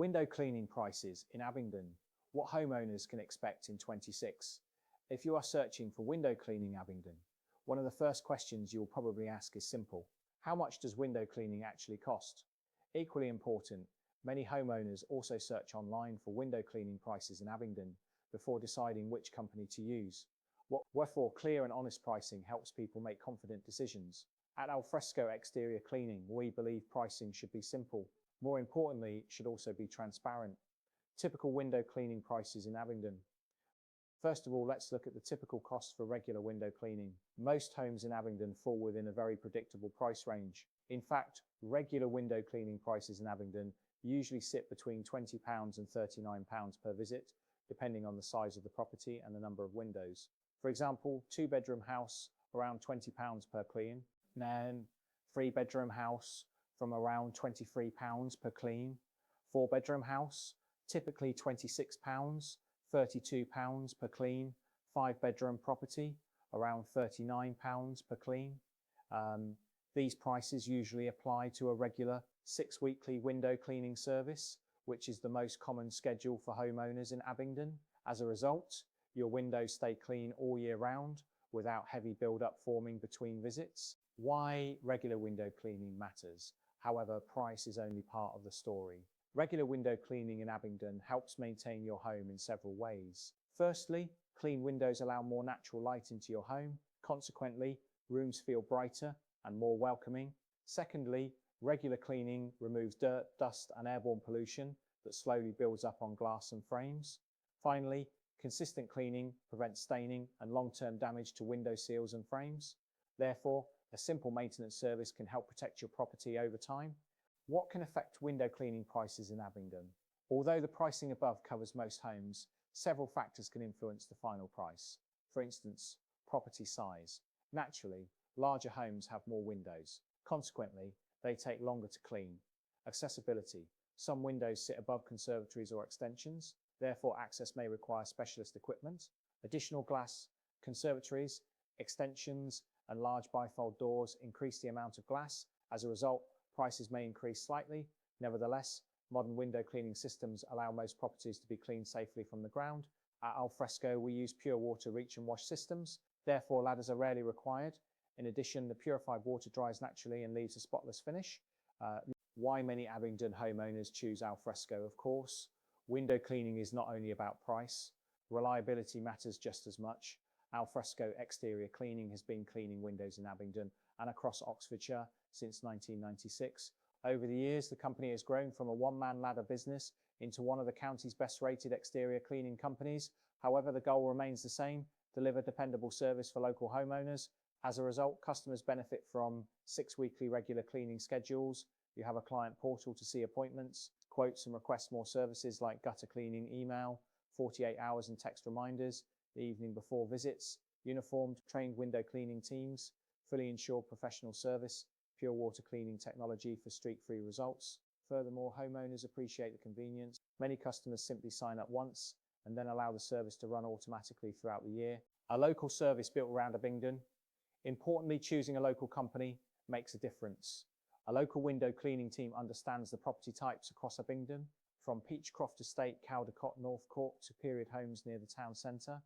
Window cleaning prices in Abingdon. What homeowners can expect in 26. If you are searching for window cleaning Abingdon, one of the first questions you will probably ask is simple. How much does window cleaning actually cost? Equally important, many homeowners also search online for window cleaning prices in Abingdon before deciding which company to use. Wherefore, clear and honest pricing helps people make confident decisions. At Alfresco Exterior Cleaning, we believe pricing should be simple. More importantly, it should also be transparent. Typical window cleaning prices in Abingdon. First of all, let's look at the typical cost for regular window cleaning. Most homes in Abingdon fall within a very predictable price range. In fact, regular window cleaning prices in Abingdon usually sit between £20 and £39 per visit, depending on the size of the property and the number of windows. For example, 2-bedroom house, around £20 per clean. Then 3-bedroom house from around £23 per clean. 4-bedroom house, typically £26, £32 per clean. 5-bedroom property, around £39 per clean. These prices usually apply to a regular 6-weekly window cleaning service, which is the most common schedule for homeowners in Abingdon. As a result, your windows stay clean all year round without heavy build-up forming between visits. Why regular window cleaning matters. However, price is only part of the story. Regular window cleaning in Abingdon helps maintain your home in several ways. Firstly, clean windows allow more natural light into your home. Consequently, rooms feel brighter and more welcoming. Secondly, regular cleaning removes dirt, dust and airborne pollution that slowly builds up on glass and frames. Finally, consistent cleaning prevents staining and long-term damage to window seals and frames. Therefore, a simple maintenance service can help protect your property over time. What can affect window cleaning prices in Abingdon? Although the pricing above covers most homes, several factors can influence the final price. For instance, property size. Naturally, larger homes have more windows. Consequently, they take longer to clean. Accessibility. Some windows sit above conservatories or extensions. Therefore, access may require specialist equipment. Additional glass, conservatories, extensions, and large bifold doors increase the amount of glass. As a result, prices may increase slightly. Nevertheless, modern window cleaning systems allow most properties to be cleaned safely from the ground. At Alfresco, we use pure water reach and wash systems. Therefore, ladders are rarely required. In addition, the purified water dries naturally and leaves a spotless finish. Why many Abingdon homeowners choose Alfresco, of course. Window cleaning is not only about price. Reliability matters just as much. Alfresco Exterior Cleaning has been cleaning windows in Abingdon and across Oxfordshire since 1996. Over the years, the company has grown from a one-man ladder business into one of the county's best-rated exterior cleaning companies. However, the goal remains the same: deliver dependable service for local homeowners. As a result, customers benefit from 6 weekly regular cleaning schedules. You have a client portal to see appointments, quotes and request more services like gutter cleaning email, 48 hours and text reminders, the evening before visits, uniformed, trained window cleaning teams, fully insured professional service, pure water cleaning technology for streak-free results. Furthermore, homeowners appreciate the convenience. Many customers simply sign up once and then allow the service to run automatically throughout the year. A local service built around Abingdon. Importantly, choosing a local company makes a difference. A local window cleaning team understands the property types across Abingdon, from Peachcroft Estate, Caldecott, North Cork to period homes near the town centre.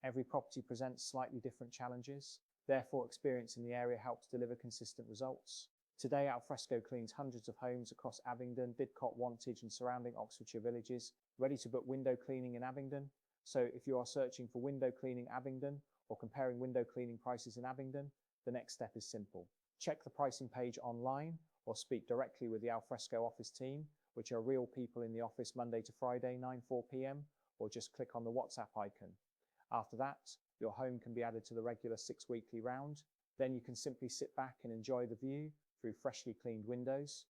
Every property presents slightly different challenges. Therefore, experience in the area helps deliver consistent results. Today, Alfresco cleans hundreds of homes across Abingdon, Didcot, Wantage and surrounding Oxfordshire villages, ready to book window cleaning in Abingdon. So if you are searching for window cleaning Abingdon or comparing window cleaning prices in Abingdon, the next step is simple. Check the pricing page online or speak directly with the Alfresco office team, which are real people in the office Monday to Friday, 9-4 p.m, or just click on the WhatsApp icon. After that, your home can be added to the regular 6 weekly round. Then you can simply sit back and enjoy the view through freshly cleaned windows.